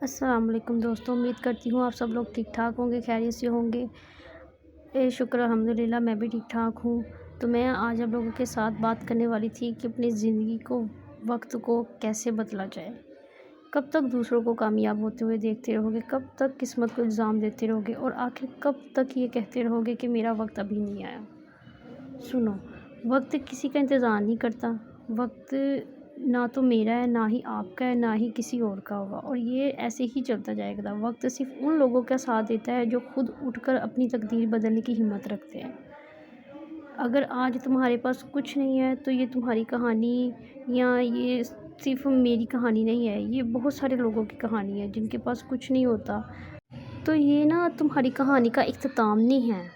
السلام علیکم دوستوں، امید کرتی ہوں آپ سب لوگ ٹھیک ٹھاک ہوں گے، خیریت سے ہوں گے۔ شکر الحمدللہ میں بھی ٹھیک ٹھاک ہوں۔ تو میں آج آپ لوگوں کے ساتھ بات کرنے والی تھی کہ اپنی زندگی کو، وقت کو کیسے بدلا جائے۔ کب تک دوسروں کو کامیاب ہوتے ہوئے دیکھتے رہو گے؟ کب تک قسمت کو الزام دیتے رہو گے؟ اور آخر کب تک یہ کہتے رہو گے کہ میرا وقت ابھی نہیں آیا؟ سنو، وقت کسی کا انتظار نہیں کرتا۔ وقت نہ تو میرا ہے، نہ ہی آپ کا ہے، نہ ہی کسی اور کا ہوگا، اور یہ ایسے ہی چلتا جائے گا۔ وقت صرف ان لوگوں کا ساتھ دیتا ہے جو خود اٹھ کر اپنی تقدیر بدلنے کی ہمت رکھتے ہیں۔ اگر آج تمہارے پاس کچھ نہیں ہے تو یہ تمہاری کہانی یا یہ صرف میری کہانی نہیں ہے، یہ بہت سارے لوگوں کی کہانی ہے جن کے پاس کچھ نہیں ہوتا۔ تو یہ تمہاری کہانی کا اختتام نہیں ہے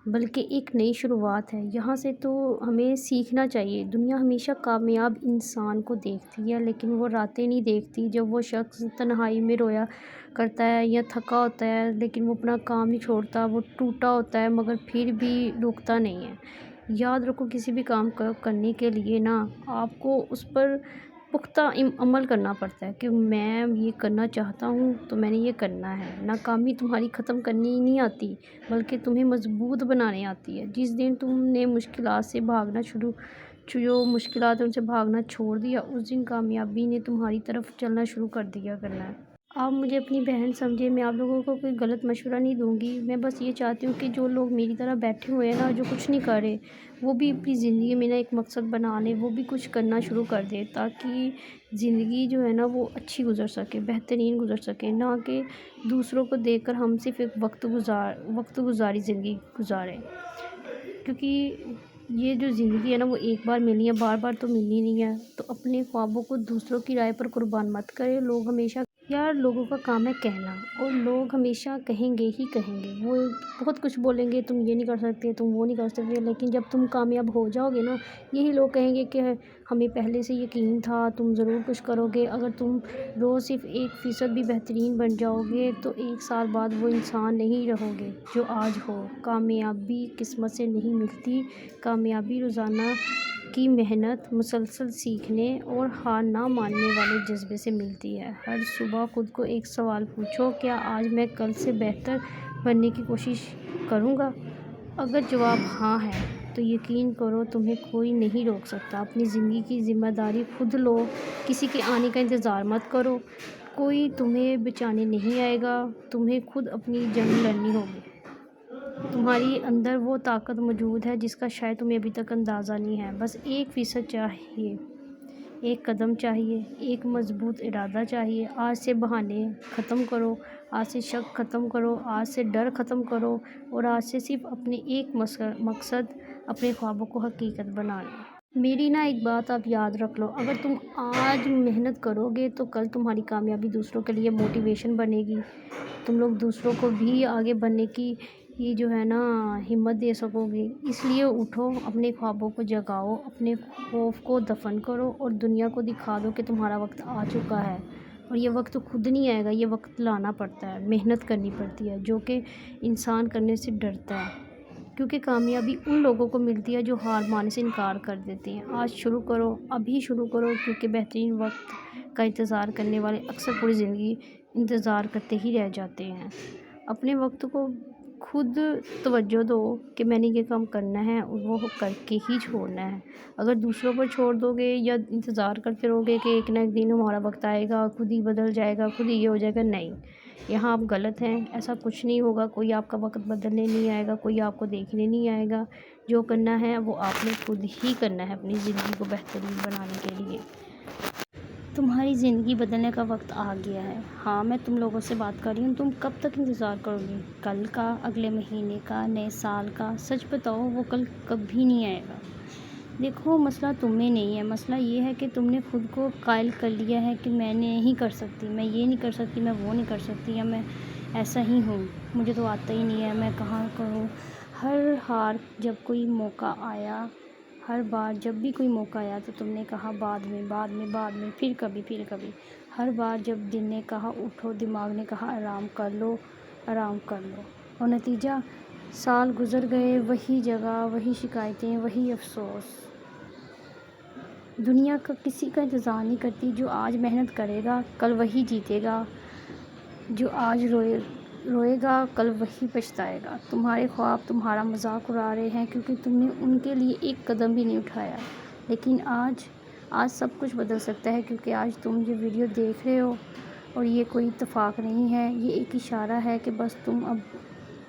بلکہ ایک نئی شروعات ہے۔ یہاں سے تو ہمیں سیکھنا چاہیے۔ دنیا ہمیشہ کامیاب انسان کو دیکھتی ہے، لیکن وہ راتیں نہیں دیکھتی جب وہ شخص تنہائی میں رویا کرتا ہے یا تھکا ہوتا ہے، لیکن وہ اپنا کام نہیں چھوڑتا۔ وہ ٹوٹا ہوتا ہے مگر پھر بھی رکتا نہیں ہے۔ یاد رکھو، کسی بھی کام کو کرنے کے لیے آپ کو اس پر پختہ عمل کرنا پڑتا ہے کہ میں یہ کرنا چاہتا ہوں تو میں نے یہ کرنا ہے۔ ناکامی تمہاری ختم کرنی نہیں آتی بلکہ تمہیں مضبوط بنانے آتی ہے۔ جس دن تم نے مشکلات ان سے بھاگنا چھوڑ دیا، اس دن کامیابی نے تمہاری طرف چلنا شروع کر دیا کرنا ہے۔ آپ مجھے اپنی بہن سمجھے، میں آپ لوگوں کو کوئی غلط مشورہ نہیں دوں گی۔ میں بس یہ چاہتی ہوں کہ جو لوگ میری طرح بیٹھے ہوئے ہیں جو کچھ نہیں کر رہے، وہ بھی اپنی زندگی میں ایک مقصد بنا لیں، وہ بھی کچھ کرنا شروع کر دیں، تاکہ زندگی جو ہے وہ اچھی گزر سکے، بہترین گزر سکے، نہ کہ دوسروں کو دیکھ کر ہم صرف ایک وقت گزاری زندگی گزاریں۔ کیونکہ یہ جو زندگی ہے وہ ایک بار ملنی ہے، بار بار تو ملنی نہیں ہے۔ تو اپنے خوابوں کو دوسروں کی رائے پر قربان مت کرے۔ لوگوں کا کام ہے کہنا، اور لوگ ہمیشہ کہیں گے ہی کہیں گے۔ وہ بہت کچھ بولیں گے، تم یہ نہیں کر سکتے، تم وہ نہیں کر سکتے، لیکن جب تم کامیاب ہو جاؤ گے یہی لوگ کہیں گے کہ ہمیں پہلے سے یقین تھا، تم ضرور کچھ کرو گے۔ اگر تم روز صرف 1% بھی بہترین بن جاؤ گے تو 1 سال بعد وہ انسان نہیں رہو گے جو آج ہو۔ کامیابی قسمت سے نہیں ملتی، کامیابی روزانہ کی محنت، مسلسل سیکھنے اور ہار نہ ماننے والے جذبے سے ملتی ہے۔ ہر صبح خود کو ایک سوال پوچھو، کیا آج میں کل سے بہتر بننے کی کوشش کروں گا؟ اگر جواب ہاں ہے تو یقین کرو تمہیں کوئی نہیں روک سکتا۔ اپنی زندگی کی ذمہ داری خود لو، کسی کے آنے کا انتظار مت کرو، کوئی تمہیں بچانے نہیں آئے گا، تمہیں خود اپنی جنگ لڑنی ہوگی۔ تمہاری اندر وہ طاقت موجود ہے جس کا شاید تمہیں ابھی تک اندازہ نہیں ہے۔ بس 1% چاہیے، ایک قدم چاہیے، ایک مضبوط ارادہ چاہیے۔ آج سے بہانے ختم کرو، آج سے شک ختم کرو، آج سے ڈر ختم کرو، اور آج سے صرف اپنے ایک مقصد، اپنے خوابوں کو حقیقت بنانا۔ میری ایک بات آپ یاد رکھ لو، اگر تم آج محنت کرو گے تو کل تمہاری کامیابی دوسروں کے لیے موٹیویشن بنے گی۔ تم لوگ دوسروں کو بھی آگے بڑھنے کی ہمت دے سکو گے۔ اس لیے اٹھو، اپنے خوابوں کو جگاؤ، اپنے خوف کو دفن کرو، اور دنیا کو دکھا دو کہ تمہارا وقت آ چکا ہے۔ اور یہ وقت خود نہیں آئے گا، یہ وقت لانا پڑتا ہے، محنت کرنی پڑتی ہے، جو کہ انسان کرنے سے ڈرتا ہے۔ کیونکہ کامیابی ان لوگوں کو ملتی ہے جو ہار ماننے سے انکار کر دیتے ہیں۔ آج شروع کرو، ابھی شروع کرو، کیونکہ بہترین وقت کا انتظار کرنے والے اکثر پوری زندگی انتظار کرتے ہی رہ جاتے ہیں۔ اپنے وقت کو خود توجہ دو کہ میں نے یہ کام کرنا ہے اور وہ کر کے ہی چھوڑنا ہے۔ اگر دوسروں پر چھوڑ دو گے یا انتظار کرتے رہو گے کہ ایک نہ ایک دن ہمارا وقت آئے گا، خود ہی بدل جائے گا، خود ہی یہ ہو جائے گا، نہیں، یہاں آپ غلط ہیں۔ ایسا کچھ نہیں ہوگا، کوئی آپ کا وقت بدلنے نہیں آئے گا، کوئی آپ کو دیکھنے نہیں آئے گا۔ جو کرنا ہے وہ آپ نے خود ہی کرنا ہے اپنی زندگی کو بہترین بنانے کے لیے۔ تمہاری زندگی بدلنے کا وقت آ گیا ہے۔ ہاں، میں تم لوگوں سے بات کر رہی ہوں۔ تم کب تک انتظار کرو گے؟ کل کا، اگلے مہینے کا، نئے سال کا؟ سچ بتاؤ، وہ کل کبھی نہیں آئے گا۔ دیکھو، مسئلہ تم میں نہیں ہے، مسئلہ یہ ہے کہ تم نے خود کو قائل کر لیا ہے کہ میں نہیں کر سکتی، میں یہ نہیں کر سکتی، میں وہ نہیں کر سکتی، یا میں ایسا ہی ہوں، مجھے تو آتا ہی نہیں ہے، میں کہاں کروں۔ جب کوئی موقع آیا، ہر بار جب بھی کوئی موقع آیا تو تم نے کہا بعد میں، بعد میں، بعد میں، پھر کبھی، پھر کبھی۔ ہر بار جب دل نے کہا اٹھو، دماغ نے کہا آرام کر لو، آرام کر لو، اور نتیجہ سال گزر گئے، وہی جگہ، وہی شکایتیں، وہی افسوس۔ دنیا کسی کا انتظار نہیں کرتی۔ جو آج محنت کرے گا کل وہی جیتے گا۔ جو آج روئے گا کل وہی پچھتائے گا۔ تمہارے خواب تمہارا مذاق اڑا رہے ہیں کیونکہ تم نے ان کے لیے ایک قدم بھی نہیں اٹھایا، لیکن آج سب کچھ بدل سکتا ہے کیونکہ آج تم یہ ویڈیو دیکھ رہے ہو، اور یہ کوئی اتفاق نہیں ہے، یہ ایک اشارہ ہے کہ بس تم اب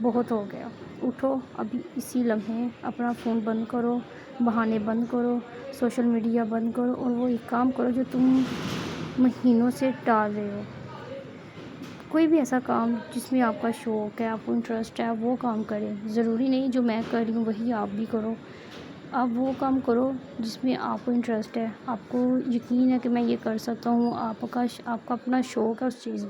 بہت ہو گیا۔ اٹھو ابھی اسی لمحے، اپنا فون بند کرو، بہانے بند کرو، سوشل میڈیا بند کرو، اور وہ ایک کام کرو جو تم مہینوں سے ٹال رہے ہو۔ کوئی بھی ایسا کام جس میں آپ کا شوق ہے، آپ کو انٹرسٹ ہے، وہ کام کریں۔ ضروری نہیں جو میں کر رہی ہوں وہی آپ بھی کرو۔ آپ وہ کام کرو جس میں آپ کو انٹرسٹ ہے، آپ کو یقین ہے کہ میں یہ کر سکتا ہوں، آپ کا اپنا شوق ہے اس چیز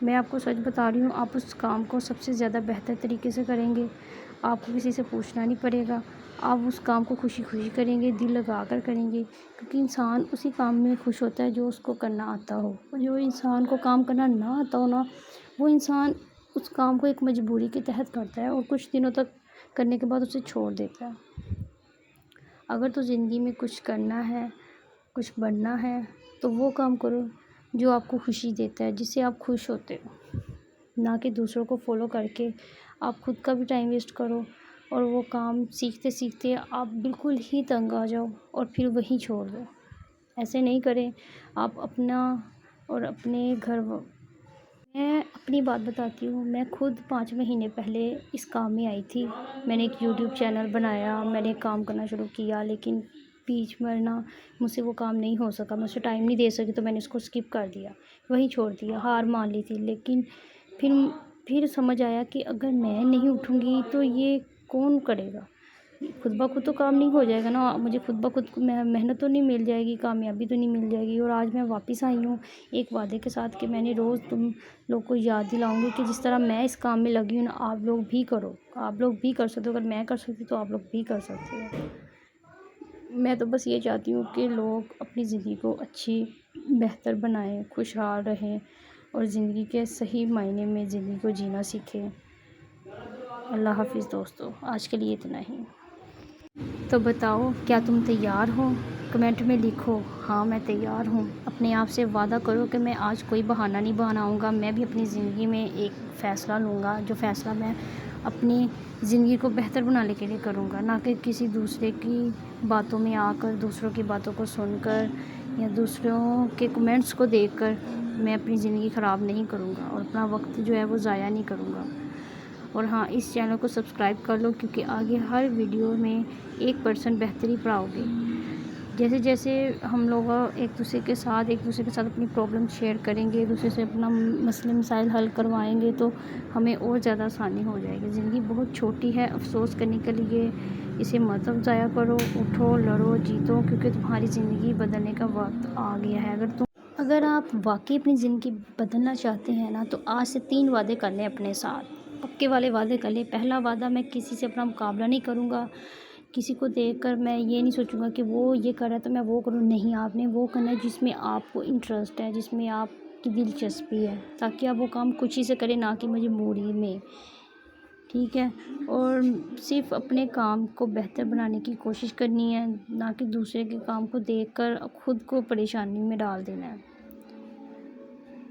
میں آپ کو سچ بتا رہی ہوں، آپ اس کام کو سب سے زیادہ بہتر طریقے سے کریں گے۔ آپ کو کسی سے پوچھنا نہیں پڑے گا، آپ اس کام کو خوشی خوشی کریں گے، دل لگا کر کریں گے، کیونکہ انسان اسی کام میں خوش ہوتا ہے جو اس کو کرنا آتا ہو، اور جو انسان کو کام کرنا نہ آتا ہو نا، وہ انسان اس کام کو ایک مجبوری کے تحت کرتا ہے اور کچھ دنوں تک کرنے کے بعد اسے چھوڑ دیتا ہے۔ اگر تو زندگی میں کچھ کرنا ہے، کچھ بننا ہے، تو وہ کام کرو جو آپ کو خوشی دیتا ہے، جس سے آپ خوش ہوتے ہو، نہ کہ دوسروں کو فالو کر کے آپ خود کا بھی ٹائم ویسٹ کرو اور وہ کام سیکھتے سیکھتے آپ بالکل ہی تنگ آ جاؤ اور پھر وہیں چھوڑ دو۔ ایسے نہیں کریں۔ آپ اپنا اور اپنے میں اپنی بات بتاتی ہوں، میں خود 5 مہینے پہلے اس کام میں آئی تھی۔ میں نے ایک یوٹیوب چینل بنایا، میں نے کام کرنا شروع کیا، لیکن بیچ میں نا مجھ سے وہ کام نہیں ہو سکا، میں اسے ٹائم نہیں دے سکی، تو میں نے اس کو اسکپ کر دیا، وہیں چھوڑ دیا، ہار مان لی تھی۔ لیکن پھر سمجھ آیا کہ اگر میں نہیں اٹھوں گی تو یہ کون کرے گا؟ خود بخود تو کام نہیں ہو جائے گا نا، مجھے خود بخود محنت تو نہیں مل جائے گی، کامیابی تو نہیں مل جائے گی۔ اور آج میں واپس آئی ہوں ایک وعدے کے ساتھ کہ میں نے روز تم لوگ کو یاد دلاؤں گی کہ جس طرح میں اس کام میں لگی ہوں نا، آپ لوگ بھی کرو، آپ لوگ بھی کر سکتے ہو۔ اگر میں کر سکتی تو آپ لوگ بھی کر سکتے ہو۔ میں تو بس یہ چاہتی ہوں کہ لوگ اپنی زندگی کو اچھی بہتر بنائیں، خوشحال رہیں اور زندگی کے صحیح معنی میں زندگی کو جینا سیکھیں۔ اللہ حافظ دوستو، آج کے لیے اتنا ہی۔ تو بتاؤ کیا تم تیار ہو؟ کمنٹ میں لکھو ہاں میں تیار ہوں۔ اپنے آپ سے وعدہ کرو کہ میں آج کوئی بہانہ نہیں بناؤں گا، میں بھی اپنی زندگی میں ایک فیصلہ لوں گا، جو فیصلہ میں اپنی زندگی کو بہتر بنانے کے لیے کروں گا، نہ کہ کسی دوسرے کی باتوں میں آ کر، دوسروں کی باتوں کو سن کر یا دوسروں کے کمنٹس کو دیکھ کر میں اپنی زندگی خراب نہیں کروں گا اور اپنا وقت جو ہے وہ ضائع نہیں کروں گا۔ اور ہاں، اس چینل کو سبسکرائب کر لو کیونکہ آگے ہر ویڈیو میں 1% بہتری پاؤ گے۔ جیسے جیسے ہم لوگ ایک دوسرے کے ساتھ اپنی پرابلم شیئر کریں گے، ایک دوسرے سے اپنا مسئلے مسائل حل کروائیں گے تو ہمیں اور زیادہ آسانی ہو جائے گی۔ زندگی بہت چھوٹی ہے، افسوس کرنے کے لیے اسے مت ضائع کرو، اٹھو، لڑو، جیتو، کیونکہ تمہاری زندگی بدلنے کا وقت آ گیا ہے۔ اگر آپ واقعی اپنی زندگی بدلنا چاہتے ہیں نا، تو آج سے 3 وعدے کر لیں اپنے ساتھ، پکے والے وعدے کر لیں۔ پہلا وعدہ، میں کسی سے اپنا مقابلہ نہیں کروں گا، کسی کو دیکھ کر میں یہ نہیں سوچوں گا کہ وہ یہ کر رہا ہے تو میں وہ کروں، نہیں، آپ نے وہ کرنا ہے جس میں آپ کو انٹرسٹ ہے، جس میں آپ کی دلچسپی ہے، تاکہ آپ وہ کام خوشی سے کریں، نہ کہ مجبوری میں، ٹھیک ہے؟ اور صرف اپنے کام کو بہتر بنانے کی کوشش کرنی ہے، نہ کہ دوسرے کے کام کو دیکھ کر خود کو پریشانی میں ڈال دینا ہے۔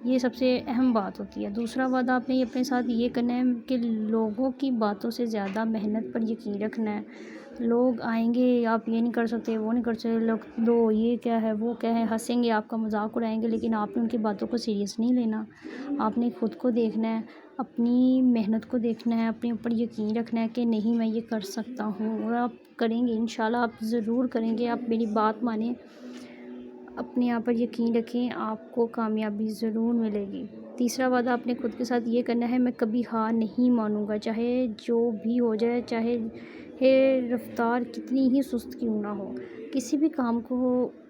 یہ سب سے اہم بات ہوتی ہے۔ دوسرا وعدہ آپ نے اپنے ساتھ یہ کرنا ہے کہ لوگوں کی باتوں سے زیادہ محنت پر یقین رکھنا ہے۔ لوگ آئیں گے، آپ یہ نہیں کر سکتے، وہ نہیں کر سکتے، لوگ یہ کیا ہے، وہ کیا ہے، ہنسیں گے، آپ کا مذاق اڑائیں گے، لیکن آپ نے ان کی باتوں کو سیریس نہیں لینا۔ آپ نے خود کو دیکھنا ہے، اپنی محنت کو دیکھنا ہے، اپنے اوپر یقین رکھنا ہے کہ نہیں میں یہ کر سکتا ہوں، اور آپ کریں گے، انشاءاللہ آپ ضرور کریں گے۔ آپ میری بات مانیں، اپنے آپ پر یقین رکھیں، آپ کو کامیابی ضرور ملے گی۔ تیسرا وعدہ اپنے خود کے ساتھ یہ کرنا ہے، میں کبھی ہار نہیں مانوں گا، چاہے جو بھی ہو جائے، چاہے رفتار کتنی ہی سست کیوں نہ ہو۔ کسی بھی کام کو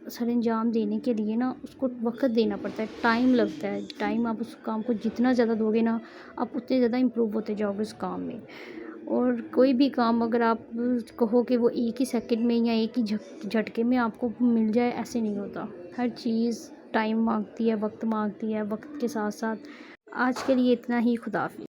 سر انجام دینے کے لیے نا اس کو وقت دینا پڑتا ہے، ٹائم لگتا ہے۔ ٹائم آپ اس کام کو جتنا زیادہ دو گے نا، آپ اتنے زیادہ امپروو ہوتے جاؤ گے اس کام میں۔ اور کوئی بھی کام اگر آپ کہو کہ وہ ایک ہی سیکنڈ میں یا ایک ہی جھٹکے میں آپ کو مل جائے، ایسے نہیں ہوتا۔ ہر چیز ٹائم مانگتی ہے، وقت مانگتی ہے، وقت کے ساتھ ساتھ۔ آج کے لیے اتنا ہی، خدا حافظ۔